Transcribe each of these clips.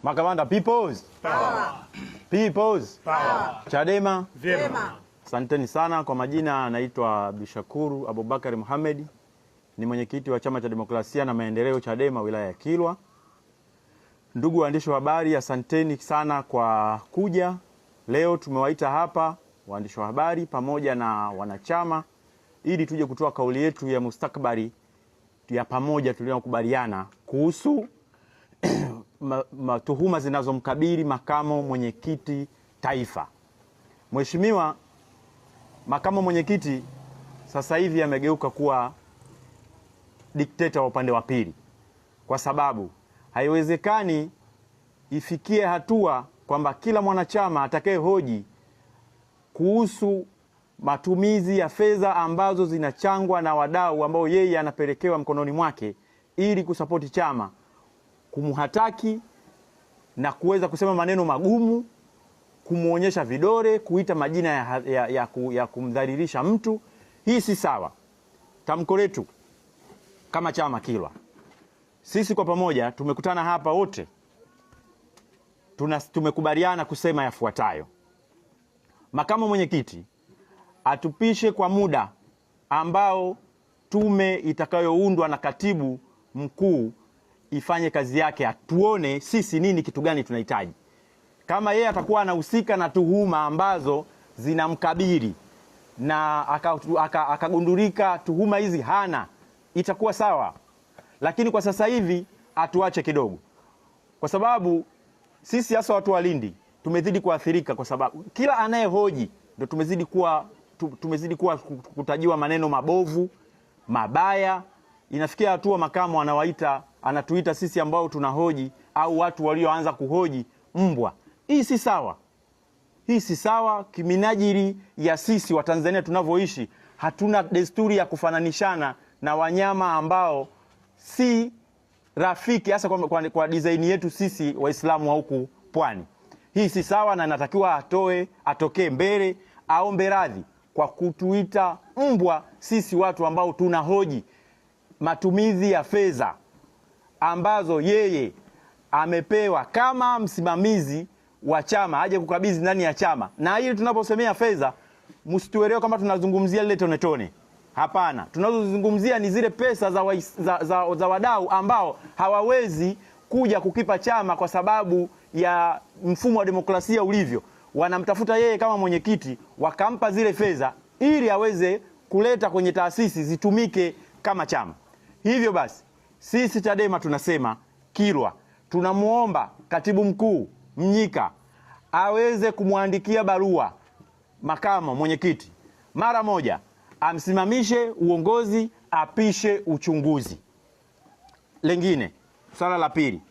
Makamanda, peoples power. Peoples Power. Chadema Vyema. Asanteni sana. Kwa majina anaitwa Abdulshakuru Abubakar Mohamed, ni mwenyekiti wa Chama cha Demokrasia na Maendeleo Chadema wilaya ya Kilwa. Ndugu waandishi wa habari, asanteni sana kwa kuja. Leo tumewaita hapa waandishi wa habari pamoja na wanachama ili tuje kutoa kauli yetu ya mustakabali ya pamoja tuliyokubaliana kuhusu tuhuma zinazomkabili makamo mwenyekiti taifa. Mheshimiwa makamo mwenyekiti sasa hivi amegeuka kuwa dikteta wa upande wa pili, kwa sababu haiwezekani ifikie hatua kwamba kila mwanachama atakayehoji kuhusu matumizi ya fedha ambazo zinachangwa na wadau ambao yeye anapelekewa mkononi mwake ili kusapoti chama, kumhataki na kuweza kusema maneno magumu, kumuonyesha vidole, kuita majina ya kumdhalilisha mtu. Hii si sawa. Tamko letu kama chama Kilwa, sisi kwa pamoja tumekutana hapa wote, tumekubaliana kusema yafuatayo: makamu mwenyekiti atupishe kwa muda ambao tume itakayoundwa na katibu mkuu ifanye kazi yake, atuone sisi nini, kitu gani tunahitaji. Kama yeye atakuwa anahusika na tuhuma ambazo zinamkabili na akagundulika tuhuma hizi hana, itakuwa sawa, lakini kwa sasa hivi atuache kidogo, kwa sababu sisi hasa watu wa Lindi tumezidi kuathirika, kwa sababu kila anayehoji ndio tumezidi kuwa kutajiwa maneno mabovu mabaya. Inafikia hatua makamu anatuita sisi ambao tunahoji au watu walioanza kuhoji mbwa. Hii si sawa. Hii si sawa kiminajili ya sisi wa Tanzania tunavyoishi. Hatuna desturi ya kufananishana na wanyama ambao si rafiki, hasa kwa design yetu sisi Waislamu wa huku pwani. Hii si sawa, na natakiwa atokee mbele aombe radhi kwa kutuita mbwa sisi watu ambao tunahoji matumizi ya fedha ambazo yeye amepewa kama msimamizi wa chama, aje kukabidhi ndani ya chama. Na ili tunaposemea fedha, msituelewe kama tunazungumzia lile tone tone. Hapana, tunazozungumzia ni zile pesa za wadau ambao hawawezi kuja kukipa chama kwa sababu ya mfumo wa demokrasia ulivyo. Wanamtafuta yeye kama mwenyekiti, wakampa zile fedha ili aweze kuleta kwenye taasisi zitumike kama chama. Hivyo basi sisi Chadema tunasema Kilwa, tunamuomba katibu mkuu Mnyika aweze kumwandikia barua makamo mwenyekiti mara moja, amsimamishe uongozi, apishe uchunguzi. Lengine, swala la pili,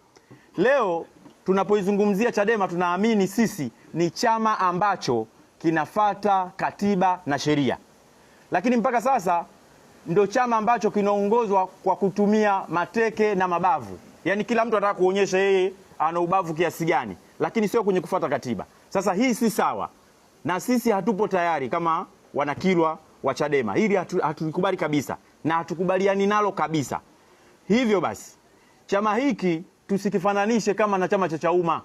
leo tunapoizungumzia Chadema tunaamini sisi ni chama ambacho kinafata katiba na sheria, lakini mpaka sasa ndo chama ambacho kinaongozwa kwa kutumia mateke na mabavu. Yaani kila mtu anataka kuonyesha yeye ana ubavu kiasi gani, lakini sio kwenye kufuata katiba. Sasa hii si sawa, na sisi hatupo tayari kama wanakilwa wa Chadema. Hili hatukubali kabisa na hatukubaliani nalo kabisa. Hivyo basi chama hiki tusikifananishe kama na chama cha Chauma.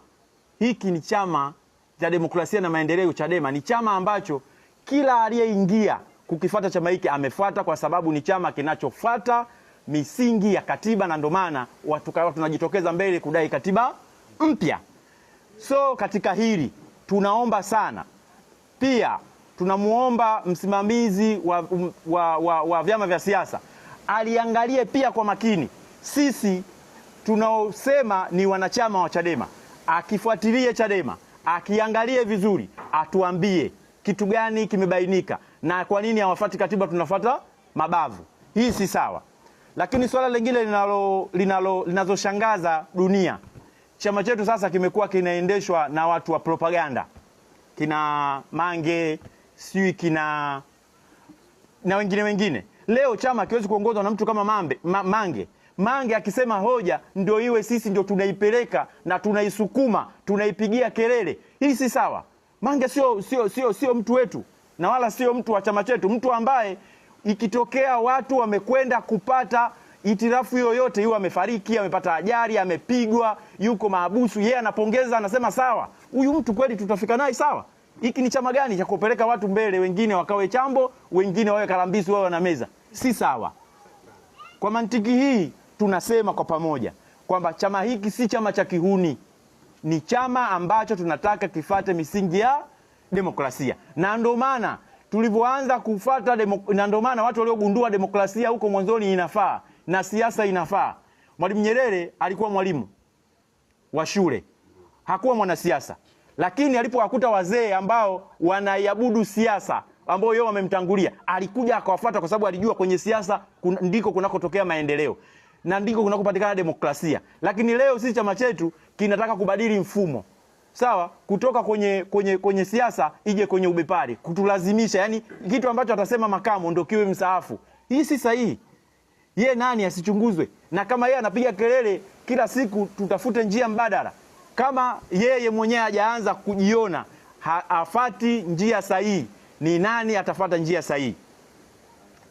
Hiki ni chama cha Demokrasia na Maendeleo Chadema, ni chama ambacho kila aliyeingia kukifuata chama hiki amefuata, kwa sababu ni chama kinachofuata misingi ya katiba, na ndio maana tunajitokeza mbele kudai katiba mpya. So katika hili tunaomba sana, pia tunamuomba msimamizi wa vyama vya siasa aliangalie pia kwa makini sisi tunaosema ni wanachama wa Chadema, akifuatilie Chadema, akiangalie vizuri, atuambie kitu gani kimebainika na kwa nini hawafuati katiba, tunafuata mabavu. Hii si sawa. Lakini swala lingine linazoshangaza dunia, chama chetu sasa kimekuwa kinaendeshwa na watu wa propaganda, kina Mange, sijui kina na wengine. Leo chama kiwezi kuongozwa na mtu kama Mange akisema hoja ndio iwe sisi ndio tunaipeleka na tunaisukuma, tunaipigia kelele. Hii si sawa. Mange sio mtu wetu na wala sio mtu wa chama chetu, mtu ambaye ikitokea watu wamekwenda kupata itirafu yoyote, yeye amefariki, amepata ajali, amepigwa, yuko mahabusu, yeye anapongeza, anasema sawa, huyu mtu kweli tutafika naye sawa. Hiki ni chama gani cha kupeleka watu mbele, wengine wakawe chambo, wengine wawe karambisu, wawe na meza? Si sawa. Kwa mantiki hii tunasema kwa pamoja kwamba chama hiki si chama cha kihuni, ni chama ambacho tunataka kifate misingi ya demokrasia. Na ndio maana tulivyoanza kufuata na ndio maana watu waliogundua demokrasia huko mwanzoni inafaa na siasa inafaa. Mwalimu Nyerere alikuwa mwalimu wa shule, hakuwa mwanasiasa, lakini alipowakuta wazee ambao wanaiabudu siasa ambao yeye wamemtangulia, alikuja akawafuata kwa sababu alijua kwenye siasa ndiko kunakotokea maendeleo na ndiko kunakopatikana demokrasia. Lakini leo sisi chama chetu kinataka kubadili mfumo. Sawa, kutoka kwenye siasa ije kwenye ubepari, kutulazimisha, yani kitu ambacho atasema makamo ndio kiwe msaafu. Hii si sahihi. Ye nani asichunguzwe? Na kama yeye anapiga kelele kila siku tutafute njia mbadala, kama yeye mwenyewe hajaanza kujiona afati njia sahihi, ni nani atafata njia sahihi?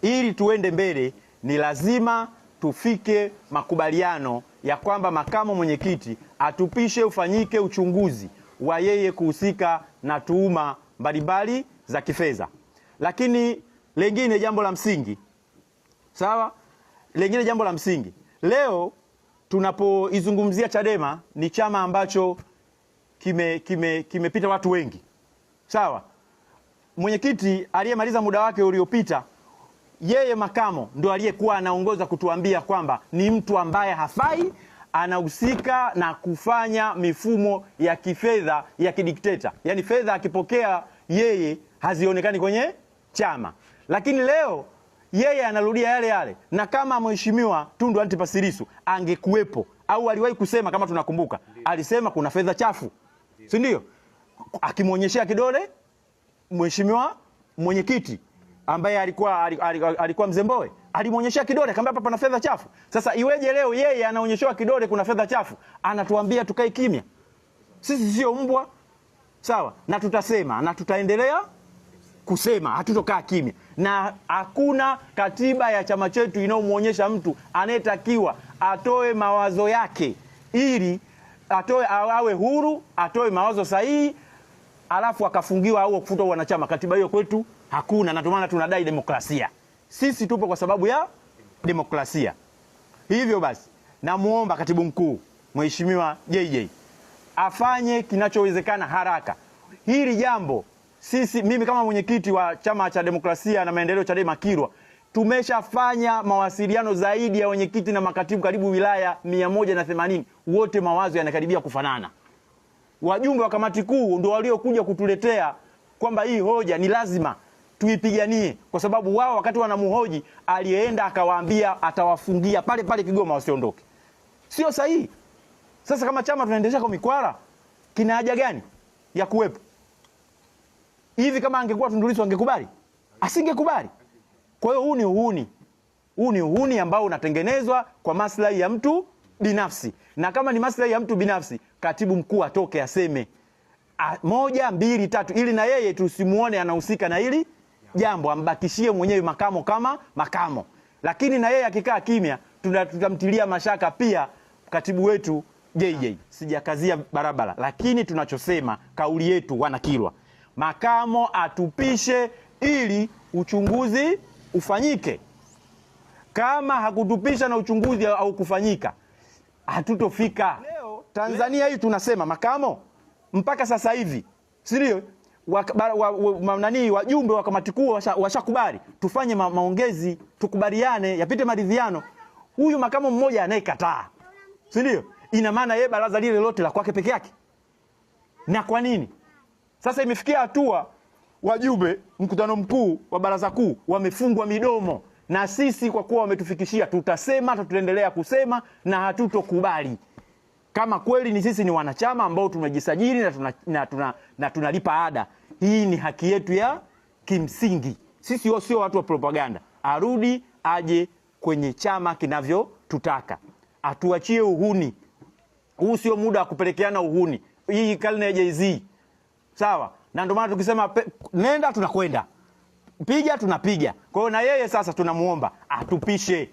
Ili tuende mbele ni lazima tufike makubaliano ya kwamba makamu mwenyekiti atupishe ufanyike uchunguzi wa yeye kuhusika na tuhuma mbalimbali za kifedha. Lakini lengine jambo la msingi, sawa? Lengine jambo la msingi, leo tunapoizungumzia Chadema ni chama ambacho kimepita watu wengi. Sawa? Mwenyekiti aliyemaliza muda wake uliopita, yeye makamo ndo aliyekuwa anaongoza kutuambia kwamba ni mtu ambaye hafai, anahusika na kufanya mifumo ya kifedha ya kidikteta. Yaani fedha akipokea yeye hazionekani kwenye chama. Lakini leo yeye anarudia yale yale, na kama mheshimiwa Tundu Antipas Lissu angekuwepo, au aliwahi kusema, kama tunakumbuka, alisema kuna fedha chafu, si ndio? Akimuonyeshea kidole mheshimiwa mwenyekiti ambaye alikuwa Mzee Mbowe, alimuonyeshea kidole akamwambia hapa pana fedha chafu. Sasa iweje leo yeye anaonyeshwa kidole kuna fedha chafu, anatuambia tukae kimya? Sisi sio mbwa, sawa? Na tutasema na tutaendelea kusema, hatutokaa kimya. Na hakuna katiba ya chama chetu inayomuonyesha mtu anayetakiwa atoe mawazo yake ili awe huru, atoe mawazo sahihi, alafu akafungiwa au kufutwa wanachama. Katiba hiyo kwetu hakuna, na ndio maana tunadai demokrasia. Sisi tupo kwa sababu ya demokrasia. Hivyo basi, namuomba katibu mkuu Mheshimiwa JJ afanye kinachowezekana haraka. Hili jambo mimi kama mwenyekiti wa Chama cha Demokrasia na Maendeleo Chadema Kilwa, tumeshafanya mawasiliano zaidi ya wenyekiti na makatibu karibu wilaya 180, wote mawazo yanakaribia kufanana. Wajumbe wa kamati kuu ndio waliokuja kutuletea kwamba hii hoja ni lazima tuipiganie, kwa sababu wao wakati wanamuhoji alienda akawaambia atawafungia pale pale Kigoma wasiondoke. Sio sahihi. Sasa kama chama tunaendelea kwa mikwara, kina haja gani ya kuwepo? Hivi kama angekuwa Tundu Lissu angekubali? Asingekubali. Kwa hiyo huu ni uhuni. Huu ni uhuni ambao unatengenezwa kwa maslahi ya mtu binafsi. Na kama ni maslahi ya mtu binafsi, katibu mkuu atoke aseme 1, 2, 3 ili na yeye tusimuone anahusika na hili jambo, ambakishie mwenyewe makamo kama makamo. Lakini na yeye akikaa kimya, tutamtilia mashaka pia katibu wetu JJ. Sijakazia barabara, lakini tunachosema, kauli yetu wana Kilwa, makamo atupishe ili uchunguzi ufanyike. Kama hakutupisha na uchunguzi au kufanyika, hatutofika. Leo Tanzania hii tunasema makamo mpaka sasa hivi, sio wajumbe wa kamati kuu washakubali tufanye maongezi, tukubaliane, yapite maridhiano. Huyu makamo mmoja anayekataa, sio? Ina maana yeye baraza lile lote la kwake peke yake. Na kwa nini? Sasa imefikia hatua wajumbe mkutano mkuu wa baraza kuu wamefungwa midomo, na sisi kwa kuwa wametufikishia, tutasema, tutaendelea kusema na hatutokubali. Kama kweli ni sisi ni wanachama ambao tumejisajili na tunalipa ada, hii ni haki yetu ya kimsingi. Sisi sio watu wa propaganda. Arudi aje kwenye chama kinavyotutaka. Atuachie uhuni. Huu sio muda wa kupelekeana uhuni. Hii karne ya Jay-Z. Sawa? Na ndio maana tukisema nenda tunakwenda. Piga tunapiga. Kwa hiyo na yeye sasa tunamuomba atupishe.